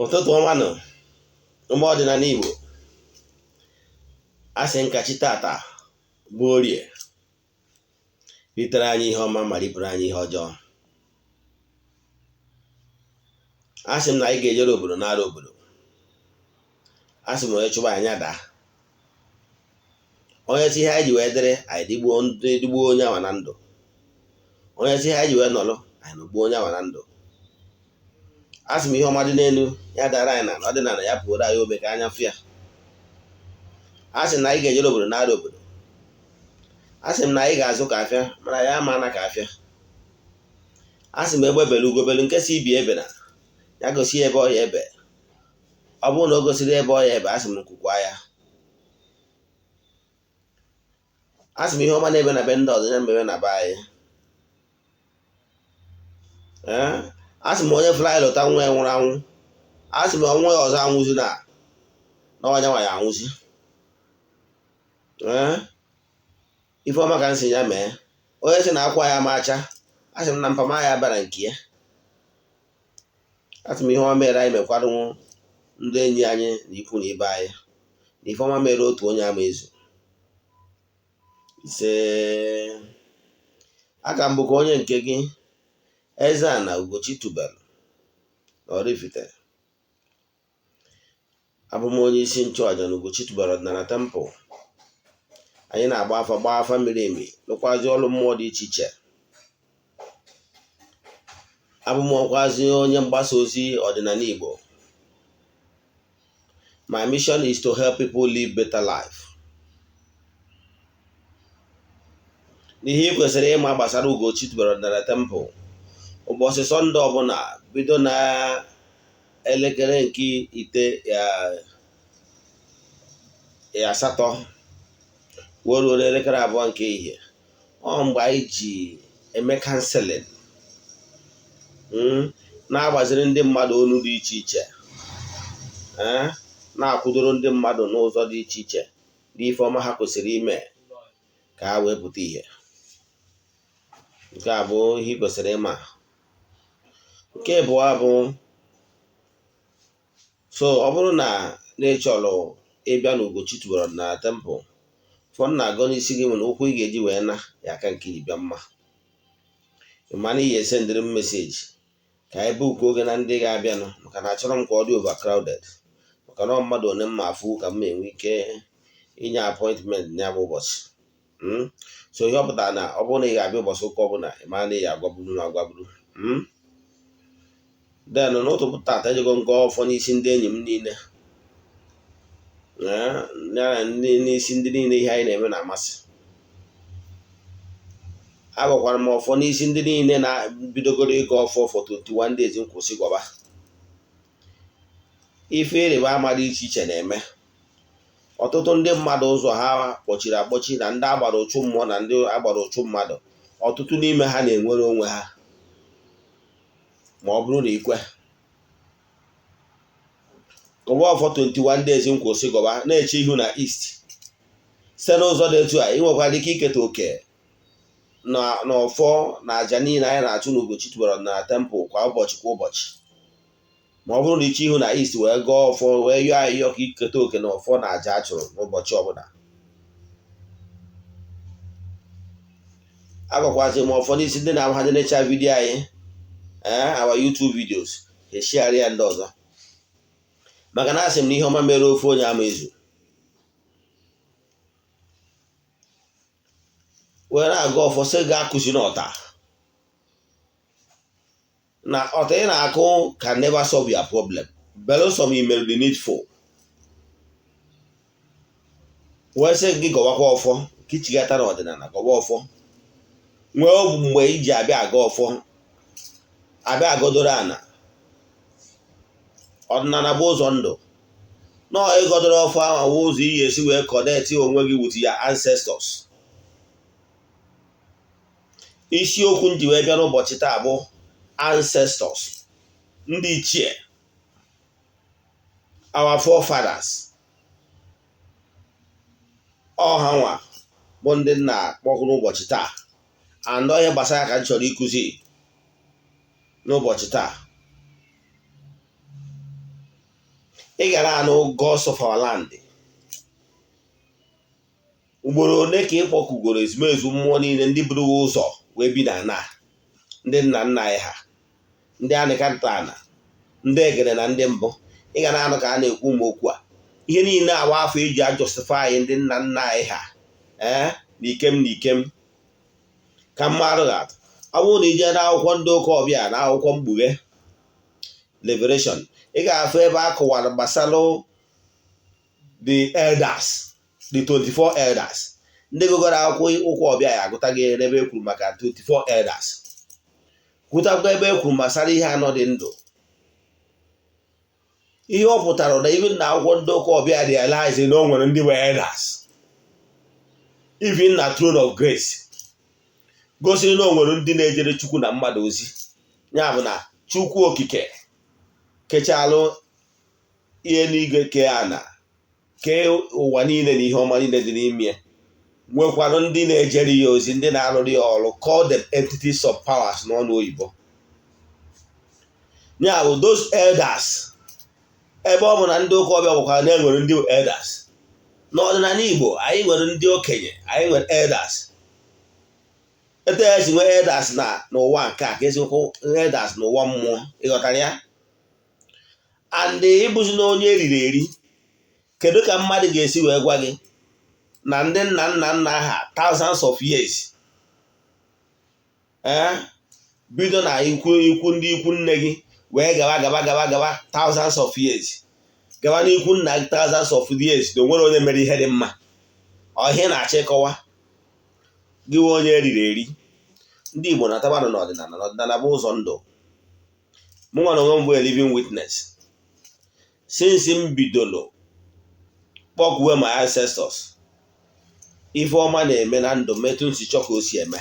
Ụtụtụ ọma nọ ụmụ ọdịnala Igbo, asị nkachi tata bụ orie ritere anyị ihe ọma ma ripụrụ anyị ihe ọjọọ. Asị m na anyị ga-ejere obodo n'ara obodo, asị m onye chụba anyị daa, onye si ihe anyị ji wee dịrị anyị digbuo onye awa na ndụ, onye si ihe anyị ji wee nọrọ anyị nọgbuo onye awa na ndụ. Asị m ihe ọma dị n'elu ya dara anyị na ọdịnala ya pụrụ anyị obe ka anya fịa. Asị m na anyị ga-ejere obodo n'ara obodo, asị m na anyị ga-azụ ka afịa mana ya ama na ka afịa. Asị m egbe belu ugobelu nke si ibi ebe na ya gosi ebe ọ ya ebe, ọ bụrụ na o gosiri ebe ọ ya ebe asị m nkwukwa ya. Asị m ihe ọma na-ebe na be ndị ọzọ ya mebe na be anyị. Asị m onye fụrụ anyị lụta nwa ya nwụrụ anwụ, asị m nwa ya ọzọ anwụzi na ọnya nwa ya anwụzi. Ife ọma ka m si ya mee. Onye si na akwa ya macha, asị m na mpama ya bara nke ya. Asị m ihe ọma mere anyị mekwarụ ndị enyi anyị na ikwu na ibe anyị, na ife ọma mere otu onye ama ezu ise. Aka m bụkwa onye nke gị, Eze-Ana Ugochi tubelu na oraifite. Abụ m onye isi nchụaja na Ugochi tubelu ọdịnala temple. Anyị na-agba afa miri emi, lụkwazi ọrụ mmụọ dị iche iche. Abụ m ọkwazi onye mgbasa ozi ọdịnala Igbo. My mission is to help people live better life. N'ihe ị kwesịrị ịma gbasara Ugochi tubelu ọdịnala temple, ụbọchị Sọnde ọbụla bido na elekere nke 8 wee ruo n'elekere 2 nke ehihie, ọ mgbe anyị ji eme kanselin, na-agbaziri ndị mmadụ olu dị iche iche, na-akwụdoro ndị mmadụ n'ụzọ dị iche iche n'ife ọma ha kwesịrị ime ka ha wee pụta ihe. Nke a bụ ihe ị kwesịrị ịma. Nke abụọ bụ, so ọ bụrụ na ị chọrọ ịbịa n'Ugochi tubelu ọdịnala temple, fọ na-agọ n'isi gị nwere okwu ị ga-eji wee na ya aka nke ịbịa mma. Mana iyi esendịrị m meseji ka anyị bụ ukwu oge na ndị ga-abịanụ, maka na achọrọ m ka ọ dị overcrowded, maka na mmadụ one mma afụ ka m enwe ike inye appointment ya bụ ụbọchị. So ihe ọ pụtara na ọ bụrụ na ị ga-abịa ụbọchị ụka ọbụla, ị mara na ị ga-agwaburu m agwaburu. Den n'ụtụtụ tata ejego nke ọfọ n'isi ndị enyi m niile, n'isi ndị niile ihe anyị na-eme na-amasị. Agwakwara m ọfọ n'isi ndị niile na-bidogoro ịga ọfọ for 21 days nkwụsị gwaba. Ife ịrịba ama dị iche iche na-eme. Ọtụtụ ndị mmadụ ụzọ ha kpọchiri akpọchi, na ndị agbara ụchụ mmụọ na ndị agbara ụchụ mmadụ, ọtụtụ n'ime ha na-enwere onwe ha ma ọ bụrụ na ikwe gọba ọfọ 21 days nkwụsị gọba, na-eche ihu na east. Site n'ụzọ dị etu a, ị nwekwara ike iketa oke na ọfọ na aja niile anyị na-achụ n'Ugochi tubelu ọdịnala temple kwa ụbọchị ma ọ bụrụ na iche ihu na east wee gọọ ọfọ wee yọọ ayịyọ ka iketa oke na ọfọ na aja achụrụ n'ụbọchị ọbụla. Agwakwazị m ọfọ n'isi ndị na-amaghị necha vidiyo anyị, our YouTube videos, eshare ya ndị ọzọ, maka na asị m na ihe ọma mere ofe onye ama ezu. Wee na-aga ọfọ sị ga-akụzi n'ọta, na ọta ị na-akụ can never solve your problem, belụsọ ma imere the needful. Wee sị gị gọwakwa ọfọ ka ichigata na ọdịnala, gọwa ọfọ. Nwee mgbe iji abịa aga ọfọ, abịa agodoro ana. Ọdịnala bụ ụzọ ndụ, nọ ịgodoro ọfọ ahụ ụzọ iyi esi wee connect onwe gị with your ancestors. Isiokwu m ji wee bịa n'ụbọchị taa bụ ancestors, ndị ichie, our forefathers. Ọha nwa bụ ndị nna kpọkụ n'ụbọchị taa, and ihe gbasara ka m chọrọ ịkụzi n'ụbọchị taa. ị gara anụ gods of our land. Ugboro ole ka ị kpọkugoro ezumezu mmụọ niile ndị buru ụzọ wee bi na ana, ndị nna nna anyị ha, ndị anịkantana, ndị egere na ndị mbụ. Ị ga na-anụ ka a na-ekwu m okwu a. Ihe niile awa afọ eji ajọsifai ndị nna nna anyị ha na ikem ka mmadụ ga-atụ. Ọ bụrụ na ije n'akwụkwọ ndị ụka ọbịa na akwụkwọ mkpughe Liberation, ị ga-afụ ebe a kọwara gbasara the elders, the 24 elders. Ndị gụgara akwụkwọ ụka ọbịa ya agụta gị n'ebe e kwuru maka 24 elders, kwutakwa ebe e kwuru gbasara ihe anọ dị ndụ. Ihe ọ pụtara na even na akwụkwọ ndị ụka ọbịa realize na o nwere ndị bụ elders, even na throne of grace, gosiri na o nwere ndị na-ejere Chukwu na mmadụ ozi. Ya bụ na Chukwu okike kechalụ ihe n'igwe kee ana, kee ụwa niile na ihe ọma niile dị n'ime ya, nwekwanụ ndị na-ejere ya ozi, ndị na-arụrụ ya ọrụ, call them entities of powers n'ọnụ oyibo. Ya bụ those elders, ebe ọ bụ na ndị ụka ọbịa bụkwara na enwere ndị elders. N'ọdịnala Igbo anyị nwere ndị okenye, anyị nwere elders. Etu esi nwee elders n'ụwa nke a ka esi nwekwa elders n'ụwa mmụọ. Ịghọtara ya? And ịbụzi na onye eriri eri, kedu ka mmadụ ga-esi wee gwa gị na ndị nna nna nna ha thousands of years, bido na ikwu ndị ikwu nne gị wee gaba thousands of years, gawa n'ikwu nna gị thousands of years, na onwere onye mere ihe dị mma? Ọhịa na-achọ ịkọwa gị nwe onye eriri eri. Ndị Igbo na-atabanụ n'ọdịnala bụ ụzọ ndụ. Mụ nwa na onwe m bụ a living witness. Since m bidolo kpọkuwe my ancestors, ife ọma na-eme na ndụ metụ nsi chọ ka o si eme.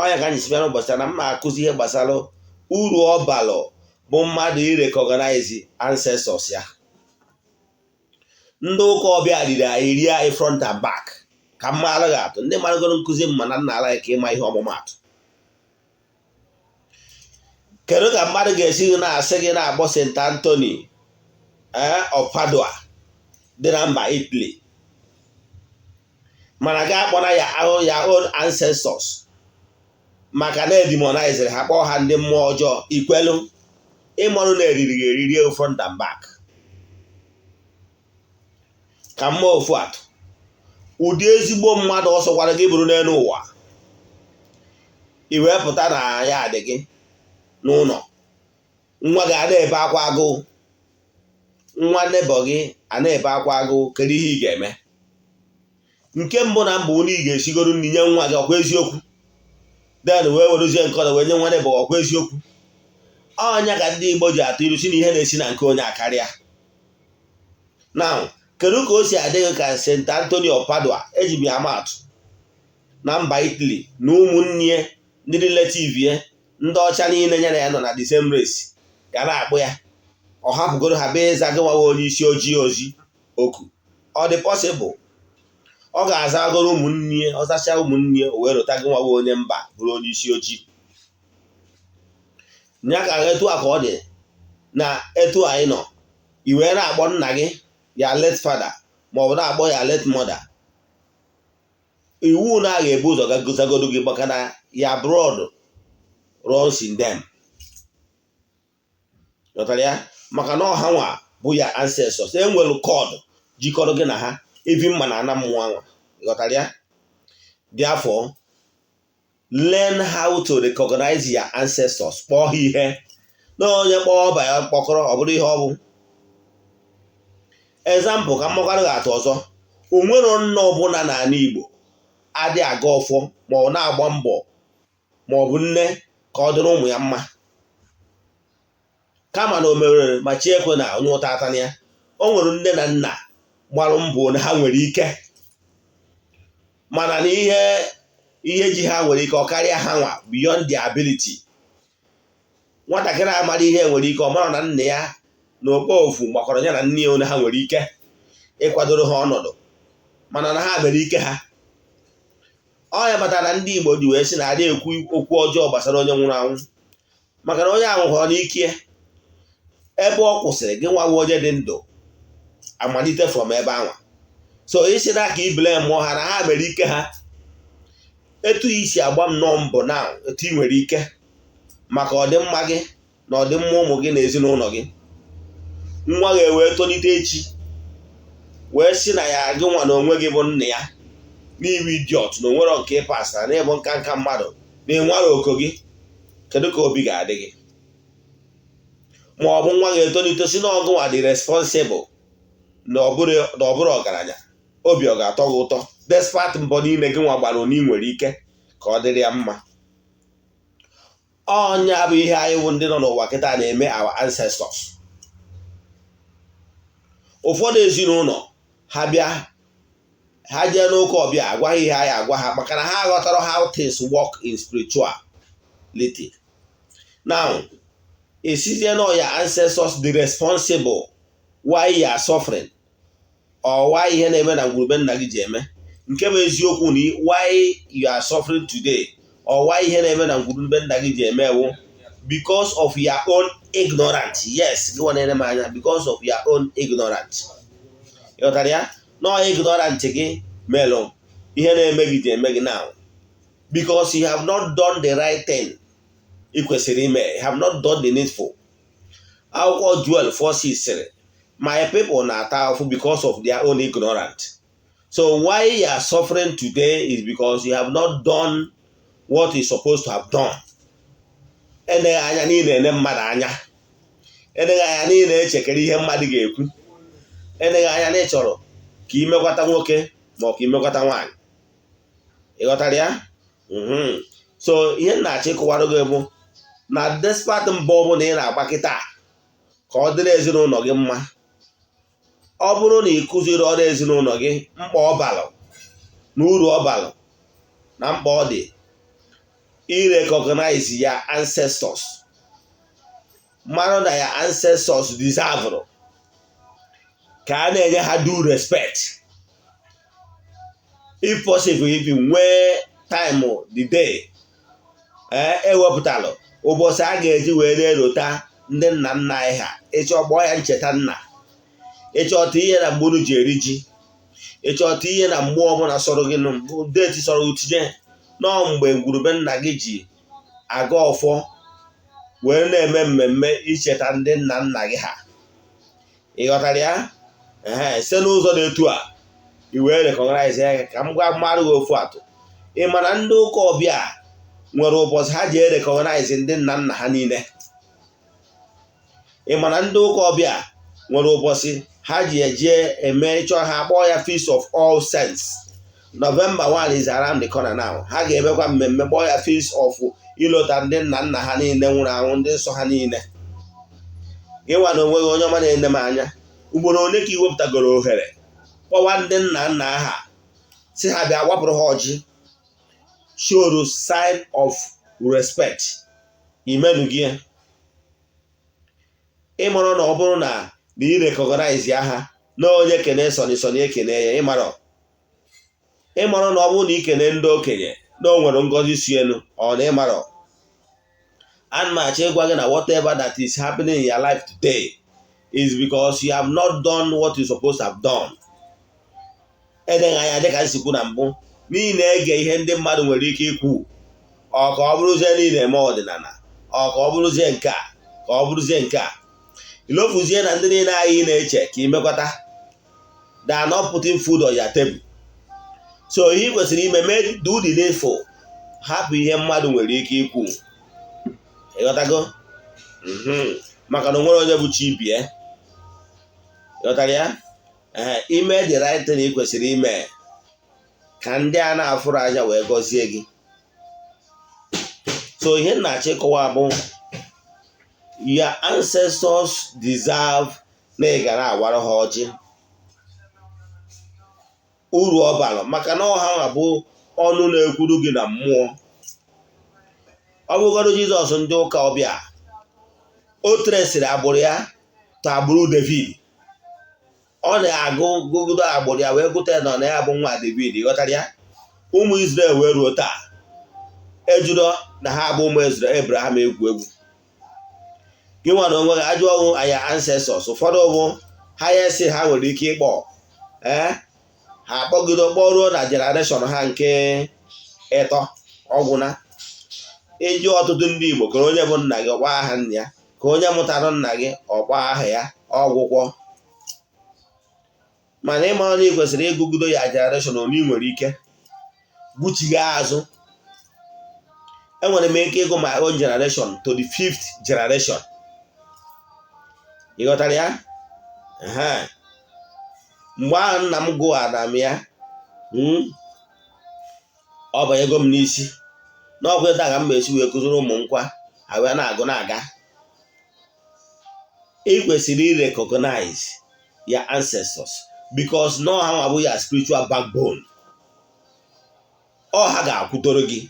Ọnya ka anyị si bịa n'ụbọchị na mma akụzi ihe gbasara uru ọ balụ bụ mmadụ irecognize ancestors ya. Ndị ụka ọbịa riri anyị rie anyị front and back ka mma araghị atụ. Ndị maragoro nkụzi mma na nna ala ka ịma ihe ọmụmatụ. Kedu ka mmadụ ga-esi gị na-asị gị na-agbọ St. Anthony of Padua dị na mba Italy, mana ga-akpọra ya ahụ ya own ancestors maka na edimonizere ha, kpọọ ha ndị mmụọ ọjọọ? Ikwelu ịmọrụ na eriri ga-eriri front and back. Ka mma ofu atụ, ụdị ezigbo mmadụ ọsọkwara gị bụrụ n'elu ụwa, i wee pụta na ya adị gị n'ụlọ, nwa gị a na-ebe akwa agụụ, nwa nnebọ gị a na-ebe akwa agụụ. Kedu ihe ị ga-eme? Nke mbụ na mbụ na ị ga-esigoro nri nye nwa gị, ọkwa eziokwu? Den wee werezie nke ọzọ wee nye nwa nnebọ, ọkwa eziokwu? Ọnya ka ndị Igbo ji atụ ilu si na ihe na-esi na nke onye akarịa. Now, kedu ka o si adịghị ka St. Anthony of Padua eji m ya amatụ na mba Italy, na ụmụnne ndị relative ya ndị ọcha niile ya na ya nọ na the same race ga na-akpụ ya? Ọ hapụgoro ha bee ịza gị nwawa onye isi ojii ozi oku? Ọ dị possible? Ọ ga-aza agoro ụmụnne, ọ zacha ụmụnne, o wee rụta gị nwawa onye mba bụrụ onye isi ojii. Nya ka etu a ka ọ dị na etu anyị nọ, i wee na-akpọ nna gị ya late father maọbụ na-akpọ ya late mother. Iwu na a ga-ebu ụzọ gagozagodo gị maka na ya blood runs in them. Ghọtara ya? Maka na ọha nwa bụ ya ancestors. Enwere kọdụ jikọrọ gị na ha, evi mma na ana mmụọ nwa. Ghọtara ya? Therefore, learn how to recognize your ancestors. Kpọọ ha ihe na onye kpọọ ọba ya kpọkọrọ, ọ bụrụ ihe ọ bụ. Example ka mmakwara ga-atụ ọzọ. O nwere nna ọbụla n'ala Igbo adị aga ọfọ ma ọ na-agba mbọ ma ọ bụ nne ka ọ dịrị ụmụ ya mma, kama na o merere ma chi ekwe na onye ụta atana ya. O nwere nne na nna gbarụ mbọ na ha nwere ike, mana na ihe ji ha nwere ike ọ karịa ha nwa, beyond their ability. Nwatakịrị amara ihe nwere ike, ọ mara na nna ya na okpo ofu gbakọrọ ya na nne ya onye ha nwere ike ịkwadoro ha ọnọdụ, mana na ha mere ike ha. Ọ ya batara ndị Igbo ji wee sị na adị ekwu okwu ọjọọ gbasara onye nwụrụ anwụ, maka na onye ahụ hụrụ n'ike ebe ọ kwụsịrị gị nwa onye dị ndụ amalite from ebe anwa. So isi na ka ibele mmụọ ha na ha mere ike ha etu isi agba m nọọ mbụ na etu ị nwere ike maka ọdịmma gị na ọdịmma ụmụ gị na ezinụlọ gị. Nwa gị wee tolite echi wee sị na ya gị nwa na onwe gị bụ nna ya n'iwu idiot na onwere nke ịpasara na ịbụ nka mmadụ na ịnwara oko gị, kedu ka obi ga-adị gị? Ma ọ bụ nwa gị etolite si na ọgụ nwa dị responsible na ọ bụrụ ọgaranya, obi ọ ga-atọ gị ụtọ despite mbọ niile gị nwa gbara na ị nwere ike ka ọ dịrị ya mma. Ọnya bụ ihe anyị bụ ndị nọ n'ụwa kịta na-eme our ancestors. Ụfọdụ ezinụlọ ha bịa ha jee n'ụka ọbịa agwaghị ihe anyị agwa ha maka na ha aghọtara how things work in spirituality. Now isizie na your ancestors dị responsible why you are suffering or why ihe na-eme na ngwurube nna gị ji eme. Nke bụ eziokwu na why you are suffering today or why ihe na-eme na ngwurube nna gị ji eme ewu because of your own ignorance. Yes, gị nwanne m anya, because of your own ignorance. Ịghọtara ya? No ignorant gị melụ ihe na-eme gị ji eme gị now because you have not done the right thing ị kwesịrị ime, you have not done the needful. Akwụkwọ Joel 4:6 sịrị my people na-ata ahụhụ because of their own ignorance. So why you are suffering today is because you have not done what you supposed to have done. Eneghị anya niile ene mmadụ anya, eneghị anya niile echekere ihe mmadụ ga-ekwu, eneghị anya na ịchọrọ ka imekwata nwoke ma ọ ka imekwata nwaanyị. Ịghọtara ya? So ihe na-achọ ịkọwara gị bụ na despite mbọ ọ bụ na ị na-agba kịta ka ọ dịrị ezinụlọ gị mma, ọ bụrụ na ị kụziri ọrụ ezinụlọ gị mkpa ọ balụ na uru ọ balụ na mkpa ọ dị irecognize ya ancestors, mara na ya ancestors deserve ka a na-enye ha due respect. If possible, if you nwee time the day ewepụtalụ ụbọchị a ga-eji wee na-erota ndị nna nna anyị ha, ịchọ gbọọ ya ncheta nna, ịchọta ihe na mgburu ji eri ji, ịchọta ihe na mgbe ọbụla sọrọ gị deti sọrọ utinye nọọ mgbe ngwurube nna gị ji aga ọfọ wee na-eme mmemme icheta ndị nna nna gị ha. Ịghọtara ya? Site n'ụzọ dị etu a i wee recognize ya. Ka m gwa mmadụ gị ofu atụ, ị mara ndị ụka ọbịa nwere ụbọchị ha ji recognize ndị nna nna ha niile. Ị mara ndị ụka ọbịa nwere ụbọchị ha ji eje eme ịchọ ha kpọọ ya Feast of All Saints. November 1 is around the corner now. Ha ga-emekwa mmemme kpọọ ya Feast of ilota ndị nna nna ha niile nwụrụ anwụ, ndị nsọ ha niile. Ịnwa na onwe gị onye ọma na-ene m anya, ugboro ole ka ị wepụtagoro ohere kpọwa ndị nna nna ha si ha bịa gbapụrụ ha ọjị, show sign of respect. Imenu gị ịmara na ọ bụrụ na ị recognize ha na onye kene sọni ekene ya, ịmara na ọ bụrụ na ikene ndị okenye na o nwere ngọzi si elu, ọ na ịmara. Ana m achọ ịgwa gị na whatever that is happening in your life today is because you have not done what you supposed to have done. Edeghị anya dịka nsikwu na mbụ n'ihi na-ege ihe ndị mmadụ nwere ike ikwu, ọ ka ọ bụrụzie niile eme ọdịnala, ọ ka ọ bụrụzie nke a, ka ọ bụrụzie nke a. Ilofuzie na ndị niile anyị na-eche ka imekwata, they are not putting food on your table. So ihe kwesịrị ime do the needful, hapụ ihe mmadụ nwere ike ikwu. Ịghọtago? Maka na o nwere onye bụ chi bie. Ịghọtara ya? Ime the right thing ị kwesịrị ime ka ndị a na-afụrụ anya wee gọzie gị. So ihe na-achọ ịkọwa bụ your ancestors deserve na ị gara awara ha ọjị uru ọ bara, maka na ọha bụ ọnụ na-ekwuru gị na mmụọ. Ọ bụgoro Jizọs ndị ụka ọbịa o tresịrị agbụrụ ya ta agbụrụ David, ọ na-agụ gụgụdo agbụrụ ya wee gụta nọ na ya bụ nwa David. Ịghọtara ya? Ụmụ Izrel wee ruo taa ejuro na ha bụ ụmụ Abraham egwu. gị nwa na onwe gị ajụ ọgwụ aya ancestors ụfọdụ bụ ha ya esi ha nwere ike ịkpọ ha akpọgido kpọruo na generation ha nke ịtọ ọgwụ na ịjụ ọtụtụ ndị Igbo ka onye bụ nna gị ọgba aha nna ya, ka onye mụtara nna gị ọgba aha ya ọgwụkwọ. Mana ịmara na ị kwesịrị ịgụgido ya generation onye ị nwere ike gbuchigha azụ. Enwere m ike ịgụ my own generation to the 5th generation. Ị ghọtara ya? Mgbe ahụ nna m gụwara m ya ọ bụ ego m n'isi n'ọgwụ ịta ka m esi wee kụziri ụmụ nkwa ha wee na-agụ na-aga. Ị kwesịrị recognize your ancestors because no ha abụ ya spiritual backbone. Ọ ha ga-akwụtoro gị.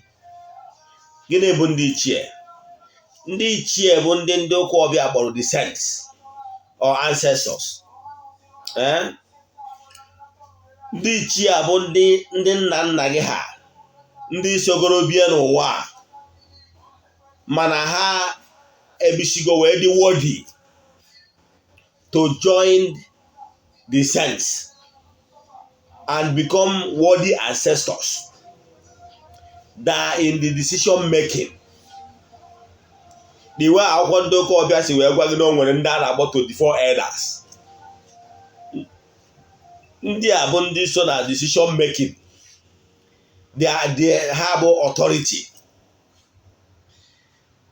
Gịnị bụ ndị ichie? Ndị ichie bụ ndị ụka ọbịa kpọrọ descents or ancestors. Ndị ichie bụ ndị nna nna gị ha, ndị isogoro bie n'ụwa mana ha ebisigo wee dị worthy to join the saints and become worthy ancestors that in the decision making. The way akwụkwọ ndị ụka ọbịa si wee gwa gị na o nwere ndị a na-akpọ 24 elders. Ndị a bụ ndị so na decision making. Ha bụ authority.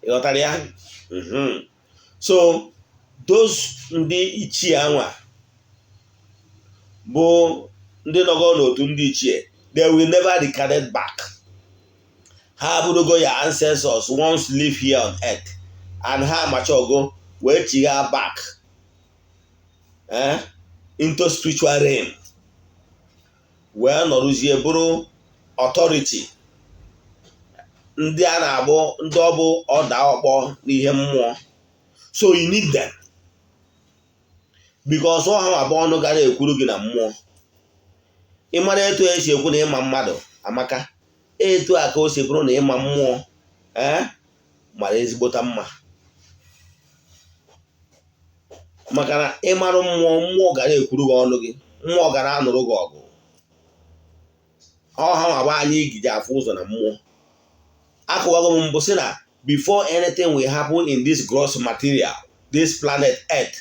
Ị ghọtara ya? So those ndị ichie anwa bụ ndị nọgọ n'otu ndị ichie, they will never recant back. Ha abụrụgo ya ancestors once live here on earth and ha machogo wee chigha back into spiritual realm wee nọrụzie bụrụ authority. Ndị a na-abụ ndị ọ bụ ọda ọkpọ n'ihe mmụọ. So you need them because ọ ha abụọ ọnụ gara ekwuru gị na mmụọ. Ị mara etu esi ekwu na ịma mmadụ amaka, etu a ka o si bụrụ na ịma mmụọ mara ezigbota mma. Maka na ịmarụ mmụọ gara ekwuru gị ọnụ gị, mmụọ gara anụrụ gị ọgụ. Ọ ha agba anyị igide afụ ụzọ na mmụọ. Akụwago m mbụ sị na before anything will happen in this gross material, this planet earth,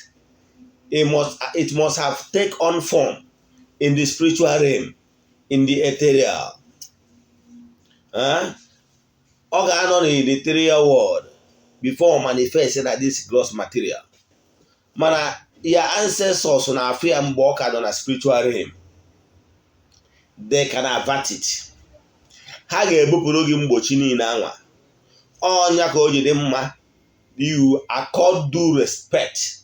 it must have take on form in the spiritual realm, in the ethereal. Ọ ga-anọ in the ethereal world before manifest na this gross material. Mana your ancestors na-afụ ya mgbe ọ ka nọ na spiritual realm. They can avert it. Ha ga-ebupụrụ gị mgbochi niile anwa. Ọnya ka o ji dị mma, you accord due respect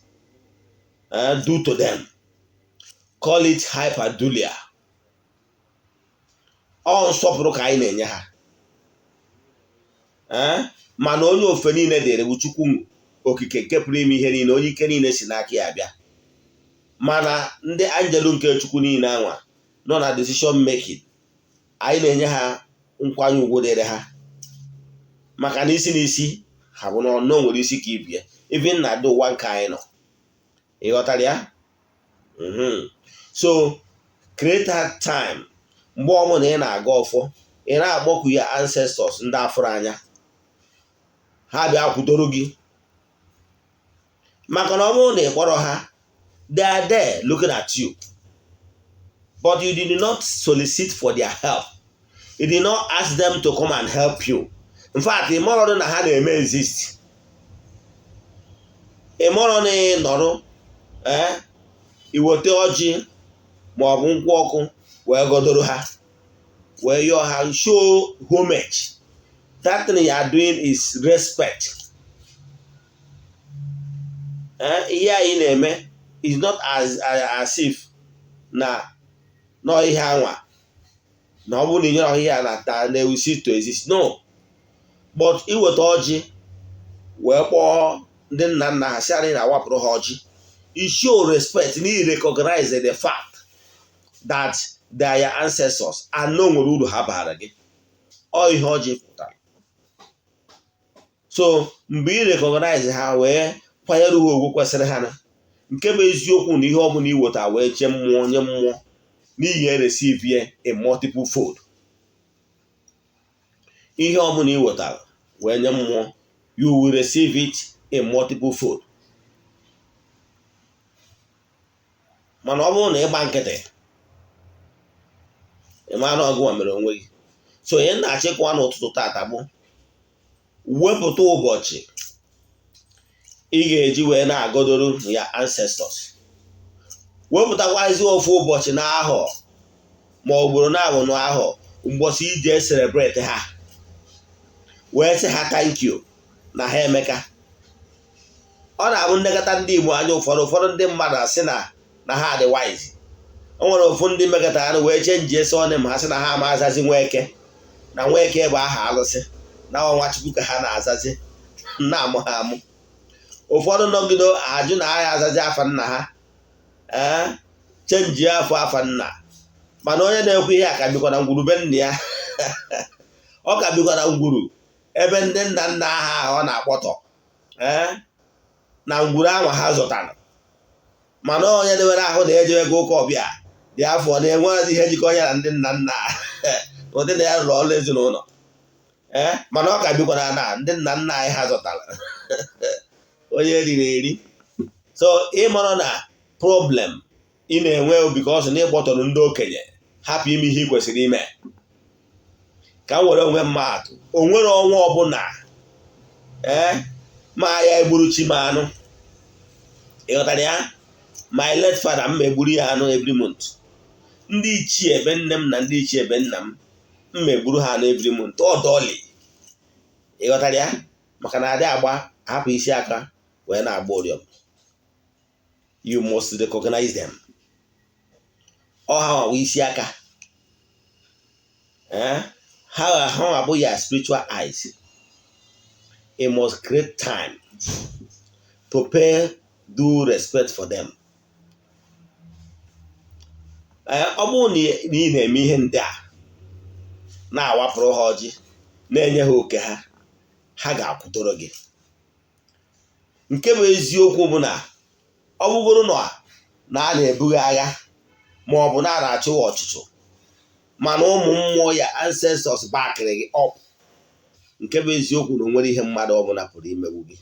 due to them. Call it hyperdulia. Ọ nsọpụrụ ka anyị na-enye ha. Mana onye ofe niile dịrị bụ Chukwu okike nke pụrụ ime ihe niile, onye ike niile si n'aka ya abịa. Mana ndị angelu nke Chukwu niile anwa nọ na decision making, anyị na-enye ha nkwanye ugwu dịrị ha. Maka na isi n'isi ha bụ na nwere isi ka ibie, even na dị ụwa nke anyị nọ. Ị ghọtara ya? So create that time mgbe ọmụ na ị na-aga ọfọ, ị na-akpọku ya ancestors ndị afụrụ anya, ha bịa kwudoro gị. Maka na ọ bụrụ na ị kpọrọ ha, they are there looking at you, but you did not solicit for their help. You did not ask them to come and help you. In fact, ị mọrọ na ha na-eme exist. Ị mọrọ na ị nọrọ iweta ọjị ma ọ bụ nkwụ ọkụ wee godoro ha, wee yọọ ha, show homage. That thing you are doing is respect. Ihe anyị na-eme is not as if na ihe anwa na ọ bụrụ na inyere ihe a na-ata na ewusi to exist. No. But iweta ọjị wee kpọọ ndị nna nna ha si anyị na-awapụrụ ha ọjị. You show respect, you recognize the fact that they are your ancestors and no nwere uru ha bara gị. Ọ ihe ọjị pụtara. So mgbe you recognize ha wee kwanyere ha ugwu kwesịrị ha na nke bụ eziokwu na ihe ọbụla iweta wee chee mmụọ nye mmụọ n'ihi receive ye in multiple fold. Ihe ọbụla iwetara wee nye mmụọ, you will receive it in multiple fold. Mana ọ bụrụ na ịgba nkịtị, ịma na ọgụ mere onwe gị. So onye na-achịkwa n'ụtụtụ tata bụ wepụta ụbọchị ị ga-eji wee na-agọdoro ya ancestors. Wepụtakwazi ofu ụbọchị n'ahọ ma ọ bụrụ na abụ n'ahọ ụbọchị ije celebrate ha wee sị ha thank you na ha emeka. Ọ na-abụ ndekọta ndị Igbo anya ụfọdụ ndị mmadụ asị na ha dị wise. O nwere ofu ndị mekọtara na wee chenjie sọnem ha sị na ha ama azazi Nweke na Nweke bụ aha alụsị na ọnwa Chukwu ka ha na-azazi nna amụ ha amụ. Ụfọdụ nọgido ajụ na agha azazi afa nna ha chenjie afọ afa nna, mana onye na-ekwu ihe a ka bikwa na ngwuru be nna ya ọ ka bikwa na ngwuru ebe ndị nna nna ha ọ na-akpọtọ na ngwuru ahụ ha zụtara. Mana onye dewere ahụ na-ejewego ụka ọbịa dị afọ na-enweghị ihe jikọ ya na ndị nna nna ụdị na ya rụrụ ọrụ ezinụlọ mana ọ ka bikwara na ndị nna nna anyị ha zụtara onye riri eri. So ịmara na problem ị na-enwe because na ịkpọtọrọ ndị okenye hapụ ime ihe ị kwesịrị ime. Ka m were onwe mmadụ, o nwere ọnwa ọbụla ma ya egburu chi m anụ, ịghọtara ya. My late father m megburu ya anụ every month. Ndị ichie ebe nne m na ndị ichie ebe nna m megburu ha anụ every month. Ọ dọọlị, ịghọtara ya, maka na adị agba hapụ isi aka wee na-agba ụrịọm. You must recognize them. Ọ ha nwa isi aka ha abụ ya spiritual eyes. You must create time to pay due respect for them. Ọ bụrụ na ị na-eme ihe ndị a na-awapụrụ ha ọjị na-enye ha oke ha, ha ga-akwụtoro gị. Nke bụ eziokwu bụ na ọ bụgoro na a na-ebughị agha ma ọ bụ na a na-achụ ọchụchụ, mana ụmụ mmụọ ya ancestors bakịrị gị up. Nke bụ eziokwu na o nwere ihe mmadụ ọbụla pụrụ imegbu gị,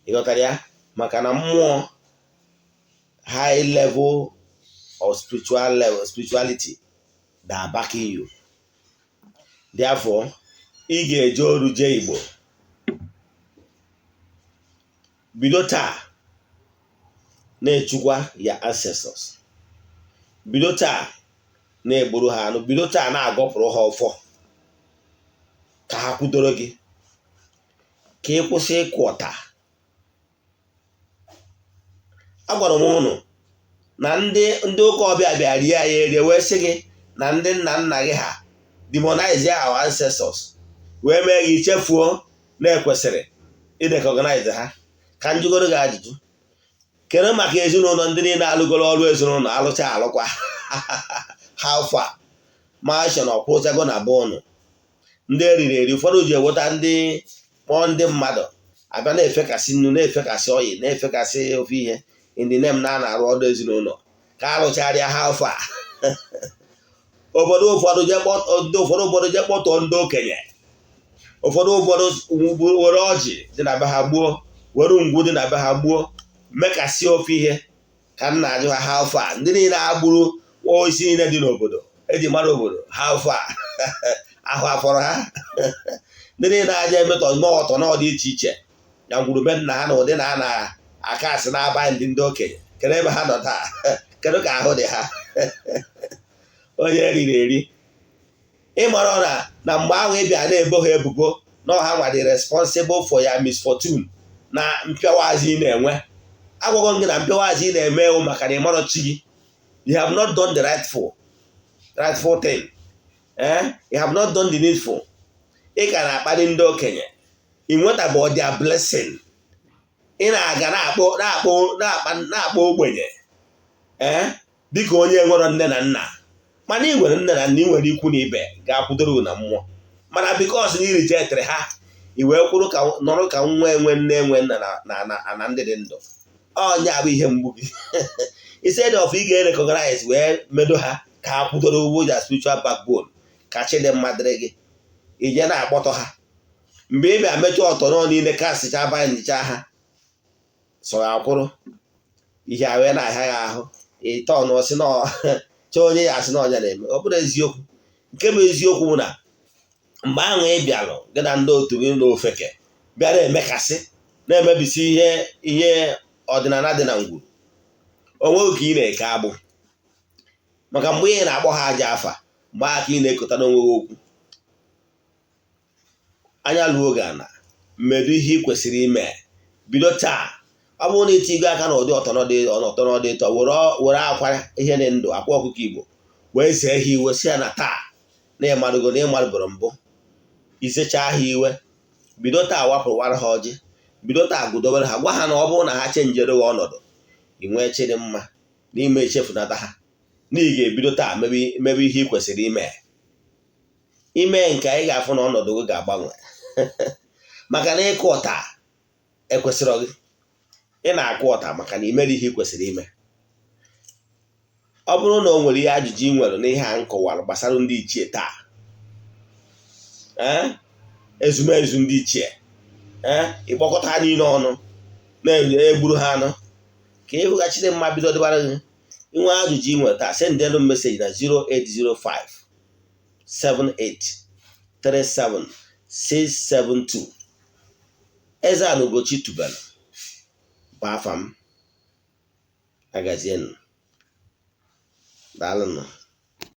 ịghọtara ya, maka na mmụọ high level of spirituality that are backing you. Therefore, ị ga-eje oru jee Igbo bido taa na-echukwa ya ancestors, bido taa na-egburu ha anụ, bido taa na-agọpụrụ ha ọfọ ka ha kwudoro gị, ka ị kwụsị ịkụ ọta. Agwara m ụnụ na ndị ụka ọbịa bịa rie ya erie wee sị gị na ndị nna nna gị ha demonize our ancestors wee mee gị chefuo na-ekwesịrị ịrecognize ha. Ka njụgoro gị ajụjụ, kere maka ezinụlọ ndị niile alụgoro ọrụ ezinụlọ alụcha alụkwa ha ụfa mashọn ọkwụchago na be ụnụ ndị eriri eri. Ụfọdụ ji eweta ndị kpọọ ndị mmadụ abịa na-efekasị nnu, na-efekasị oyi, na-efekasị ofe ihe ndị nne m na-arụ ọrụ ezinụlọ ka arụcharịa ha ụfa. Obodo ụfọdụ je kpọtọ ndị okenye, ụfọdụ were ọjị dị na be ha gbuo, were ngwu dị na be ha gbuo, mekasị ofe ihe. Ka m na-ajụ ha ụfa ndị niile agburu isi niile dị n'obodo eji mara obodo ha ụfa ahụ afọrọ ha ndị niile aja emetọ ọtọ n'ọdị iche iche na ngwurube nna ha na ụdị na a na-aka asị na-aba ndị okenye. Kedu ebe ha nọ taa? Kedu ka ahụ dị ha? Onye eriri eri. Ịmara na mgbe ahụ ịbịa na-ebo ha ebubo na ọha nwa dị responsible for ya misfortune na mpịawazi ị na-enwe. Agwago gị na mpịawazi ị na-eme ewu maka na ịmarọ chi gị. You have not done the rightful thing. You have not done the needful. Ị ka na-akparị ndị okenye, ị nwetabeghị their blessing. Ị na-aga na-akpọ ogbenye dịka onye nwere nne na nna, mana ị nwere nne na nna, ị nwere ikwu na ibe ga-akwụdoro na mmụọ, mana because na ị rijetere ha, i wee kwụrụ ka nọrọ ka nwa enwe nne enwe nna na ndị dị ndụ. Ọnya bụ ihe mgbu gị. Instead of ị ga-recognize wee medo ha ka ha kwudoro ugbo ya spiritual backbone ka chi dị mma dịrị gị, ije na-akpọtọ ha mgbe ị bịa mechọ ọtọ nọ niile ka asịcha banye nyicha ha so akwụrụ ihe a wee na-ahịa ya ahụ ịtọ nọsi chọọ onye ya asị na ọnya na-eme. Ọ bụrụ eziokwu. Nke bụ eziokwu bụ na mgbe ahụ ị bịalụ gị na ndị otu gị n'ofeke bịara emekasị na-emebisi ihe ọdịnala dị na ngwuru, onwe ka ị na-eke agbụ maka mgbe ị na-akpọ ha aja afa mgbe aka ị na-ekota n'onwe gị okwu. Anya luo gị ana mmedu ihe ị kwesịrị ime bido taa. Ọ bụrụ na itigo aka n'ụdị ọtọnọdị ịtọ were akwa ihe dị ndụ akwa ọkụkọ Igbo wee see ha iwe si ya na taa na ịmadụgo na ịmadụbụrụ mbụ isechaa ha iwe, bido taa wapụwara ha ọjị, bido taa gụdobere ha, gwa ha na ọ bụrụ na ha chenjere gị ọnọdụ ị nwee chi dị mma n'ime echefunata ha na ị ga-ebido taa mebe ihe ị kwesịrị ime nke anyị ga-afụ na ọnọdụ gị ga-agbanwe. Maka na ịkụ ọta ekwesịrị gị. Ị na-akụ ọta maka na imere ihe ị kwesịrị ime. Ọ bụrụ na o nwere ihe ajụjụ ị nwere n'ihe a nkọwara gbasara ndị ichie taa, ezumezu ndị ichie, ịkpọkọta ha niile ọnụ na-egburu ha anụ ka ịhụghachi dị mma bido dịbara gị. Inwe ajụjụ ị nwere taa sendelu meseji na 08057837672. Eze-Ana Ugochi tubelu bụ afa m. Agazienụ. Daalụnụ.